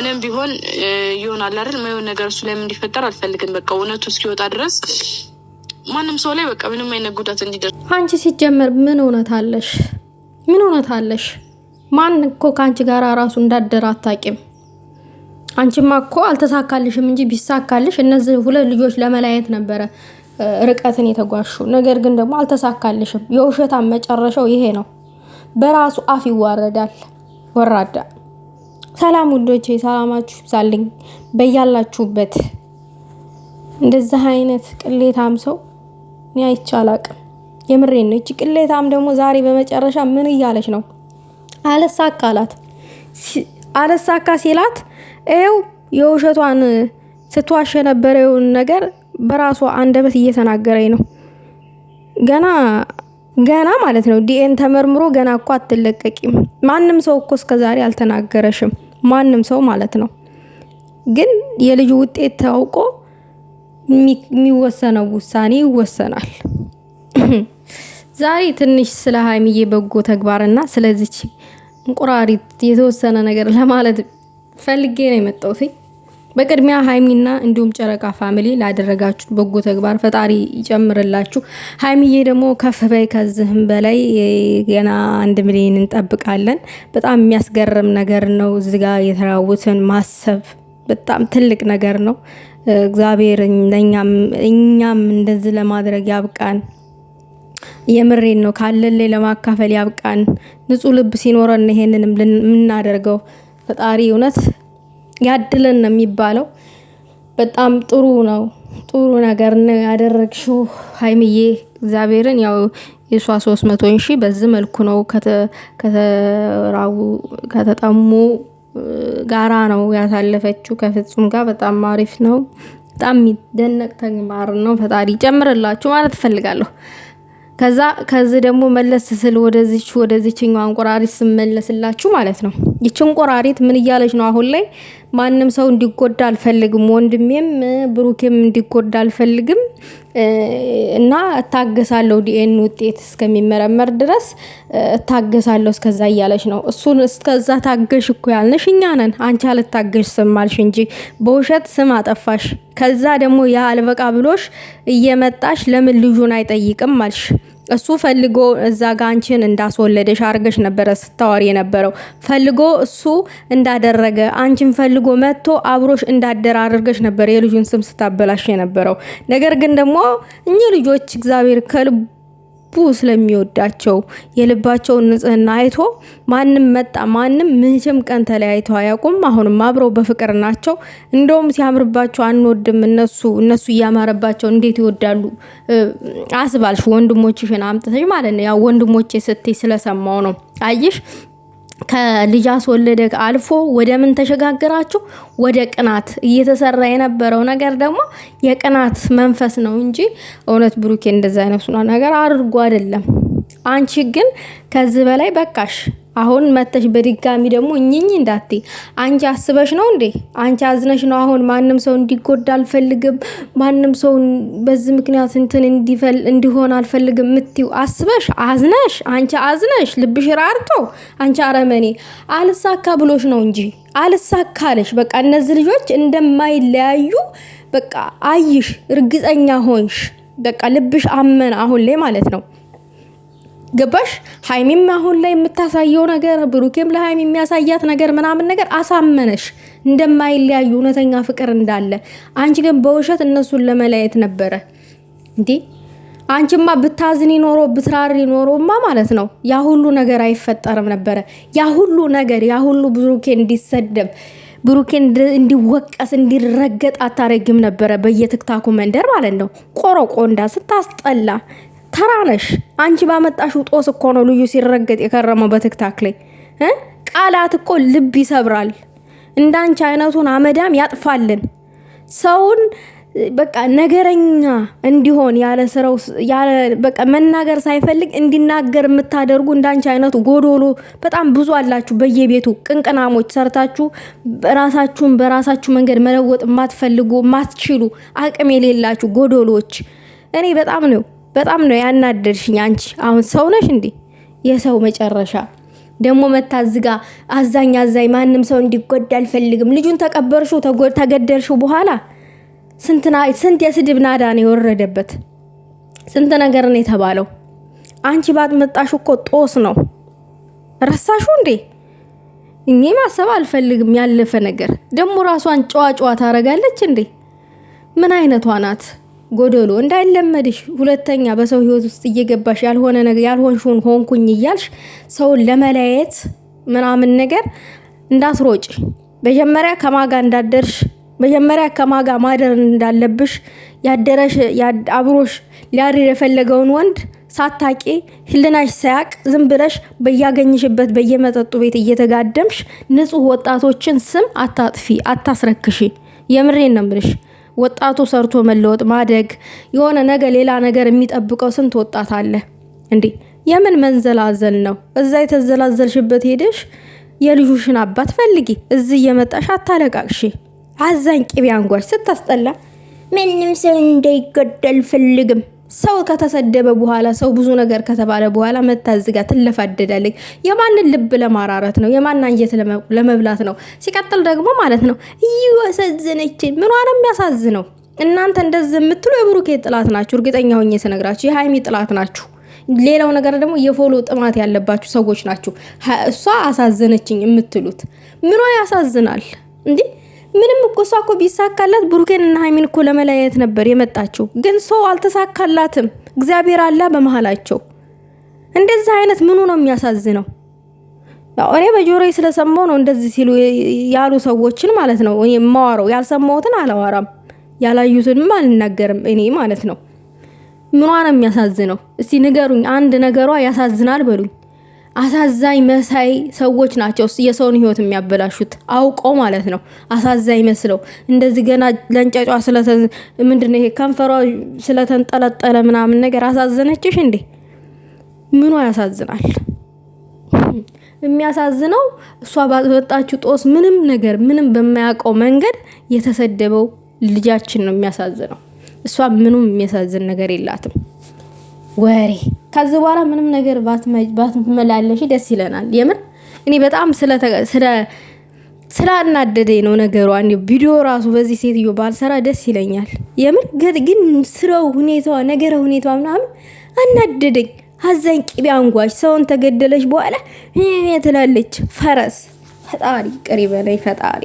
ምንም ቢሆን ይሆናል አይደል? ማይሆን ነገር እሱ ላይ እንዲፈጠር አልፈልግም። በቃ እውነቱ እስኪወጣ ድረስ ማንም ሰው ላይ በቃ ምንም አይነት ጉዳት እንዲደርስ። አንቺ ሲጀመር ምን እውነት አለሽ? ምን እውነት አለሽ? ማን እኮ ካንቺ ጋር ራሱ እንዳደረ አታውቂም። አንቺማ እኮ አልተሳካልሽም እንጂ ቢሳካልሽ እነዚህ ሁለት ልጆች ለመለያየት ነበረ ርቀትን የተጓሹ። ነገር ግን ደግሞ አልተሳካልሽም። የውሸታም መጨረሻው ይሄ ነው። በራሱ አፍ ይዋረዳል ወራዳ። ሰላም ውዶቼ፣ ሰላማችሁ ይብዛልኝ በያላችሁበት። እንደዚህ አይነት ቅሌታም ሰው እኔ አይቻላቅም። የምሬን ነው። እቺ ቅሌታም ደግሞ ዛሬ በመጨረሻ ምን እያለች ነው? አለሳካ ሲላት ኤው የውሸቷን ስትዋሽ የነበረውን ነገር በራሷ አንደበት እየተናገረኝ ነው። ገና ማለት ነው ዲኤን ተመርምሮ ገና እኮ አትለቀቂም። ማንም ሰው እኮ እስከዛሬ አልተናገረሽም። ማንም ሰው ማለት ነው። ግን የልጅ ውጤት ታውቆ የሚወሰነው ውሳኔ ይወሰናል። ዛሬ ትንሽ ስለ ሀይሚዬ በጎ ተግባርና ስለዚች እንቁራሪት የተወሰነ ነገር ለማለት ፈልጌ ነው የመጣሁት። በቅድሚያ ሀይሚና እንዲሁም ጨረቃ ፋሚሊ ላደረጋችሁ በጎ ተግባር ፈጣሪ ይጨምርላችሁ። ሀይሚዬ ደግሞ ከፍ በይ፣ ከዚህም በላይ ገና 1 ሚሊዮን እንጠብቃለን። በጣም የሚያስገርም ነገር ነው። እዚህ ጋር የተራውትን ማሰብ በጣም ትልቅ ነገር ነው። እግዚአብሔር እኛም እንደዚህ ለማድረግ ያብቃን። የምሬን ነው። ካለን ላይ ለማካፈል ያብቃን። ንጹህ ልብ ሲኖረን ይሄንንም የምናደርገው ፈጣሪ እውነት ያድለን ነው የሚባለው። በጣም ጥሩ ነው። ጥሩ ነገር ነው ያደረግሽው ሀይሚዬ። እግዚአብሔርን ያው የሷ 300,000 በዚህ መልኩ ነው ከተጠሙ ጋራ ነው ያሳለፈችው ከፍጹም ጋር። በጣም አሪፍ ነው። በጣም የሚደነቅ ተግባር ነው። ፈጣሪ ጨምርላችሁ ማለት እፈልጋለሁ። ከዚህ ደግሞ መለስ ስል ወደዚህኛው አንቆራሪት ስመለስላችሁ ማለት ነው። ይቺ አንቆራሪት ምን እያለች ነው አሁን ላይ? ማንም ሰው እንዲጎዳ አልፈልግም፣ ወንድሜም ብሩኬም እንዲጎዳ አልፈልግም እና እታገሳለሁ፣ ዲኤን ውጤት እስከሚመረመር ድረስ እታገሳለሁ እስከዛ እያለች ነው። እሱን እስከዛ ታገሽ እኮ ያልነሽ እኛ ነን። አንቺ አልታገሽ ስም አልሽ እንጂ በውሸት ስም አጠፋሽ። ከዛ ደግሞ ያ አልበቃ ብሎሽ እየመጣሽ ለምን ልጁን አይጠይቅም አልሽ። እሱ ፈልጎ እዛ ጋር አንቺን እንዳስወለደሽ አርገሽ ነበረ ስታወሪ የነበረው። ፈልጎ እሱ እንዳደረገ አንቺን ፈልጎ መጥቶ አብሮሽ እንዳደረ አድርገሽ ነበር የልጁን ስም ስታበላሽ የነበረው። ነገር ግን ደግሞ እኚህ ልጆች እግዚአብሔር ከልቡ ስለሚወዳቸው የልባቸውን ንጽህና አይቶ ማንም መጣ ማንም ምንጭም ቀን ተለያይተው አያውቁም። አሁንም አብረው በፍቅር ናቸው። እንደውም ሲያምርባቸው አንወድም እነሱ እያማረባቸው እንዴት ይወዳሉ አስባልሽ። ወንድሞችሽን አምጥተሽ ማለት ነው። ያው ወንድሞቼ ስትይ ስለሰማው ነው። አይሽ ከልጅ አስወለደ አልፎ ወደ ምን ተሸጋግራችሁ? ወደ ቅናት። እየተሰራ የነበረው ነገር ደግሞ የቅናት መንፈስ ነው እንጂ እውነት ብሩኬ እንደዛ አይነሱ ነገር አድርጎ አይደለም። አንቺ ግን ከዚህ በላይ በቃሽ። አሁን መተሽ በድጋሚ ደግሞ እኝኝ እንዳትይ። አንቺ አስበሽ ነው እንዴ? አንቺ አዝነሽ ነው? አሁን ማንም ሰው እንዲጎዳ አልፈልግም፣ ማንም ሰው በዚህ ምክንያት እንዲሆን አልፈልግም ምትዩ አስበሽ አዝነሽ። አንቺ አዝነሽ ልብሽ ራርቶ አንቺ አረመኔ አልሳካ ብሎሽ ነው እንጂ አልሳካለሽ። በቃ እነዚህ ልጆች እንደማይለያዩ በቃ አይሽ፣ እርግጠኛ ሆንሽ። በቃ ልብሽ አመነ አሁን ላይ ማለት ነው። ገባሽ? ሀይሚም አሁን ላይ የምታሳየው ነገር ብሩኬም ለሀይሚ የሚያሳያት ነገር ምናምን ነገር አሳመነሽ እንደማይለያዩ እውነተኛ ፍቅር እንዳለ። አንቺ ግን በውሸት እነሱን ለመለያየት ነበረ እንዴ? አንቺማ ብታዝኒ ኖሮ ብትራሪ ኖሮማ ማለት ነው ያ ሁሉ ነገር አይፈጠርም ነበረ። ያ ሁሉ ብሩኬ እንዲሰደብ ብሩኬ እንዲወቀስ እንዲረገጥ አታረግም ነበረ በየትክታኩ መንደር ማለት ነው። ቆሮቆንዳ ስታስጠላ ተራነሽ። አንቺ ባመጣሽው ጦስ እኮ ነው ልዩ ሲረገጥ የከረመው በትክታክ ላይ። ቃላት እኮ ልብ ይሰብራል። እንዳንቺ አይነቱን አመዳም ያጥፋልን። ሰውን በቃ ነገረኛ እንዲሆን ያለ ስራው በቃ መናገር ሳይፈልግ እንዲናገር የምታደርጉ እንዳንቺ አይነቱ ጎዶሎ በጣም ብዙ አላችሁ በየቤቱ። ቅንቅናሞች ሰርታችሁ ራሳችሁን በራሳችሁ መንገድ መለወጥ የማትፈልጉ የማትችሉ አቅም የሌላችሁ ጎዶሎች። እኔ በጣም ነው ያናደድሽኝ። አንቺ አሁን ሰው ነሽ እንዴ? የሰው መጨረሻ ደግሞ መታዝጋ አዛኝ ማንም ሰው እንዲጎዳ አልፈልግም። ልጁን ተቀበርሽው ተገደልሽው በኋላ ስንት የስድብ ናዳ ነው የወረደበት። ስንት ነገር ነው የተባለው። አንቺ ባትመጣሽ እኮ ጦስ ነው። ረሳሹ እንዴ? እኔ ማሰብ አልፈልግም ያለፈ ነገር። ደግሞ ራሷን ጨዋጨዋ ታረጋለች እንዴ? ምን አይነቷ ናት? ጎደሎ እንዳይለመድሽ ሁለተኛ በሰው ህይወት ውስጥ እየገባሽ ያልሆነ ነገር ያልሆንሽውን ሆንኩኝ እያልሽ ሰውን ለመለየት ምናምን ነገር እንዳትሮጪ። መጀመሪያ ከማጋ እንዳደርሽ መጀመሪያ ከማጋ ማደር እንዳለብሽ ያደረሽ አብሮሽ ሊያድር የፈለገውን ወንድ ሳታቂ ህልናሽ ሳያቅ ዝም ብለሽ በያገኝሽበት በየመጠጡ ቤት እየተጋደምሽ ንጹህ ወጣቶችን ስም አታጥፊ፣ አታስረክሺ። የምሬን ነው የምልሽ። ወጣቱ ሰርቶ መለወጥ ማደግ የሆነ ነገር ሌላ ነገር የሚጠብቀው ስንት ወጣት አለ እንዴ? የምን መንዘላዘል ነው? እዛ የተዘላዘልሽበት ሄደሽ የልጁሽን አባት ፈልጊ። እዚህ እየመጣሽ አታለቃቅሺ። አዛኝ ቅቤ አንጓሽ ስታስጠላ። ምንም ሰው እንዳይገደል ፈልግም። ሰው ከተሰደበ በኋላ ሰው ብዙ ነገር ከተባለ በኋላ መታዝጋ ትለፋደዳለች። የማንን ልብ ለማራራት ነው? የማን አንጀት ለመብላት ነው? ሲቀጥል ደግሞ ማለት ነው ይወሰዝነች። ምን ነው የሚያሳዝነው? እናንተ እንደዚህ የምትሉ የብሩኬ ጥላት ናችሁ። እርግጠኛ ሆኜ ስነግራችሁ የሃይሚ ጥላት ናችሁ። ሌላው ነገር ደግሞ የፎሎ ጥማት ያለባችሁ ሰዎች ናችሁ። እሷ አሳዘነችኝ የምትሉት ምን ያሳዝናል እንዴ? ምንም እኮ እሷ እኮ ቢሳካላት ብሩኬን እና ሃይሚን እኮ ለመለያየት ነበር የመጣችው። ግን ሰው አልተሳካላትም። እግዚአብሔር አላ በመሃላቸው። እንደዛ አይነት ምኑ ነው የሚያሳዝነው? እኔ በጆሮዬ ስለሰማው ነው እንደዚህ ሲሉ ያሉ ሰዎችን ማለት ነው እኔ ማዋራው። ያልሰማሁትን አላወራም፣ ያላዩትንም አልናገርም እኔ ማለት ነው። ምኗ ነው የሚያሳዝነው? እስቲ ንገሩኝ። አንድ ነገሯ ያሳዝናል በሉኝ። አሳዛኝ መሳይ ሰዎች ናቸው የሰውን ህይወት የሚያበላሹት አውቀው ማለት ነው። አሳዛኝ መስለው እንደዚህ ገና ለንጫጫ ምንድነው ይሄ ከንፈሯ ስለተንጠለጠለ ምናምን ነገር አሳዘነችሽ እንዴ? ምኑ ያሳዝናል? የሚያሳዝነው እሷ ባወጣችው ጦስ ምንም ነገር ምንም በማያውቀው መንገድ የተሰደበው ልጃችን ነው የሚያሳዝነው። እሷ ምንም የሚያሳዝን ነገር የላትም። ወሬ ከዚህ በኋላ ምንም ነገር ባትመላለሽ ደስ ይለናል። የምር እኔ በጣም ስላናደደኝ ነው ነገሩ። አንዴ ቪዲዮ ራሱ በዚህ ሴትዮ ባልሰራ ደስ ይለኛል። የምር ግን ስራው ሁኔታዋ ነገረ ሁኔታዋ ምናምን አናደደኝ። አዛኝ ቅቤ አንጓች ሰውን ተገደለች በኋላ ትላለች። ፈረስ ፈጣሪ ቅሪ በላይ ፈጣሪ